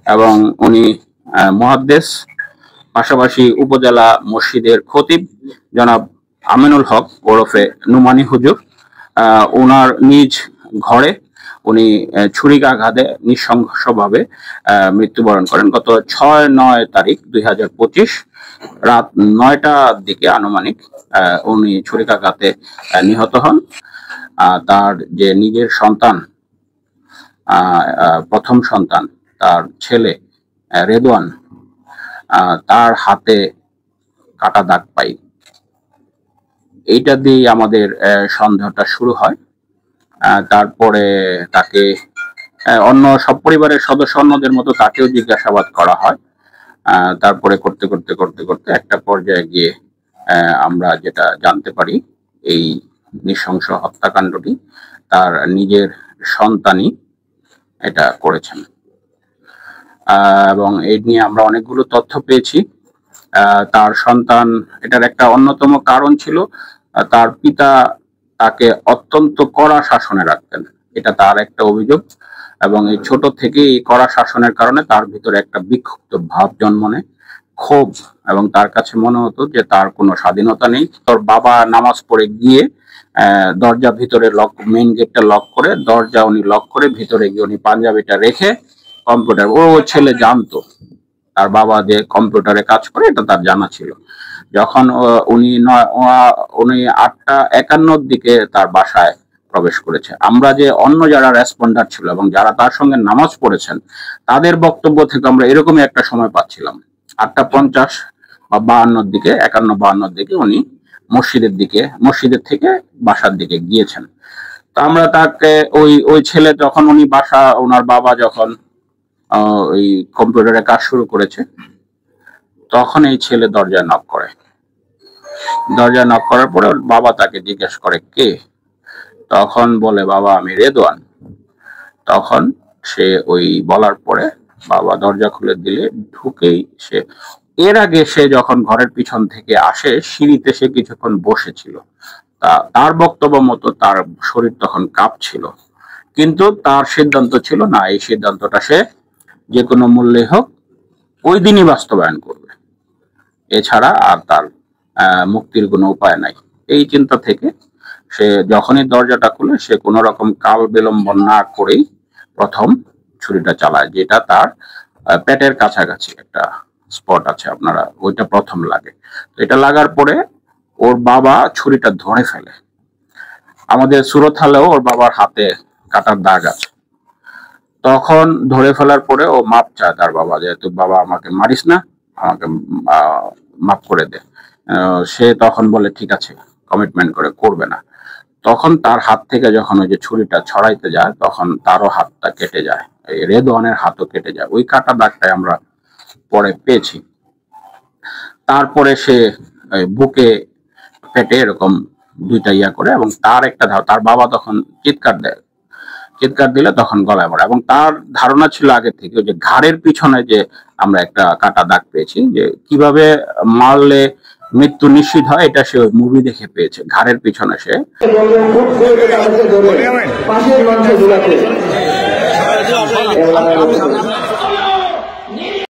এবং উনি মুহাদ্দিস, পাশাপাশি উপজেলা মসজিদের খতিব জনাব আমিনুল হক ওরফে নুমানি হুজুর। ওনার নিজ ঘরে উনি ছুরিকাঘাতে নৃশংসভাবে মৃত্যুবরণ করেন গত 6-9 তারিখ 2025 রাত 9টার দিকে আনুমানিক উনি ছুরিকাঘাতে নিহত হন। তার যে নিজের সন্তান, প্রথম সন্তান তার ছেলে রেদওয়ান, তার হাতে কাটা দাগ পাই। এইটা দিয়ে আমাদের সন্দেহটা শুরু হয়। তারপরে তাকে অন্য সব পরিবারের সদস্য অন্যদের মতো তাকেও জিজ্ঞাসাবাদ করা হয়। তারপরে করতে করতে করতে করতে একটা পর্যায়ে গিয়ে আমরা যেটা জানতে পারি, এই নৃশংস হত্যাকাণ্ডটি তার নিজের সন্তানই এটা করেছেন। এবং এই নিয়ে আমরা অনেকগুলো তথ্য পেয়েছি। তার সন্তান, এটার একটা অন্যতম কারণ ছিল তার পিতা তাকে অত্যন্ত কড়া শাসনে রাখতেন, এটা তার একটা অভিযোগ। এবং এই ছোট থেকেই কড়া শাসনের কারণে তার ভিতরে একটা বিক্ষুব্ধ ভাব জন্ম নেয়, ক্ষোভ, এবং তার কাছে মনে হতো যে তার কোনো স্বাধীনতা নেই। তোর বাবা নামাজ পড়ে গিয়ে দরজা ভিতরে লক, মেইন গেটটা লক করে, দরজা উনি লক করে ভিতরে গিয়ে উনি পাঞ্জাবিটা রেখে কম্পিউটার, ও ছেলে জানতো তার বাবা যে কম্পিউটারে কাজ করে, এটা তার জানা ছিল। যখন উনি 8টা 51 দিকে তার বাসায় প্রবেশ করেছে, আমরা যে অন্য যারা রেসপন্ডার ছিল এবং যারা তার সঙ্গে নামাজ পড়েছেন তাদের বক্তব্য থেকে আমরা এরকমই একটা সময় পাচ্ছিলাম 8টা 50 বা 52 দিকে, 51-52 দিকে উনি মসজিদের থেকে বাসার দিকে গিয়েছেন। তো আমরা তাকে ওই ছেলে যখন উনি ওনার বাবা যখন ওই কম্পিউটারে কাজ শুরু করেছে, তখন এই ছেলে দরজায় নক করে। দরজায় নক করার পরে বাবা তাকে জিজ্ঞেস করে কে, তখন বলে বাবা আমি রেদওয়ান। তখন সে ওই বলার পরে বাবা দরজা খুলে দিলে ঢুকেই সে, এর আগে সে যখন ঘরের পিছন থেকে আসে সিঁড়িতে সে কিছুক্ষণ বসেছিল। তার বক্তব্য মতো তার শরীর তখন কাঁপছিল, কিন্তু তার সিদ্ধান্ত ছিল না, এই সিদ্ধান্তটা সে যে কোনো মূল্যে হোক ওই দিনই বাস্তবায়ন করবে, এছাড়া আর তার মুক্তির কোনো উপায় নাই। এই চিন্তা থেকে সে যখনই দরজাটা খুলে সে কোনো রকম কাল বিলম্বন না করেই প্রথম ছুরিটা চালায়, যেটা তার পেটের কাছাকাছি একটা স্পট আছে, আপনারা ওইটা প্রথম লাগে। এটা লাগার পরে ওর বাবা ছুরিটা ধরে ফেলে। আমাদের সুরত হালেও ওর বাবার হাতে কাটার দাগ আছে। তখন ধরে ফেলার পরে ও মাপ চায় তার বাবা, যে তুই বাবা আমাকে মারিস না, আমাকে মাফ করে দে। সে তখন বলে ঠিক আছে, কমিটমেন্ট করে করবে না। তখন তার হাত থেকে যখন ওই যে ছুরিটা ছড়াইতে যায় তখন তারও হাতটা কেটে যায়, এই রেদওয়ানের হাতও কেটে যায়। ওই কাটা দাগটাই আমরা পরে পেয়েছি। তারপরে সে বুকে পেটে এরকম দুইটা ইয়া করে, এবং তার একটা তার বাবা তখন চিৎকার দিলে তখন গলায় মরে। এবং তার ধারণা ছিল আগে থেকে যে ঘাড়ের পিছনে যে আমরা একটা কাটা দাগ পেয়েছি, যে কিভাবে মারলে মৃত্যু নিশ্চিত হয়, এটা সে মুভি দেখে পেয়েছে। ঘাড়ের পিছনে সে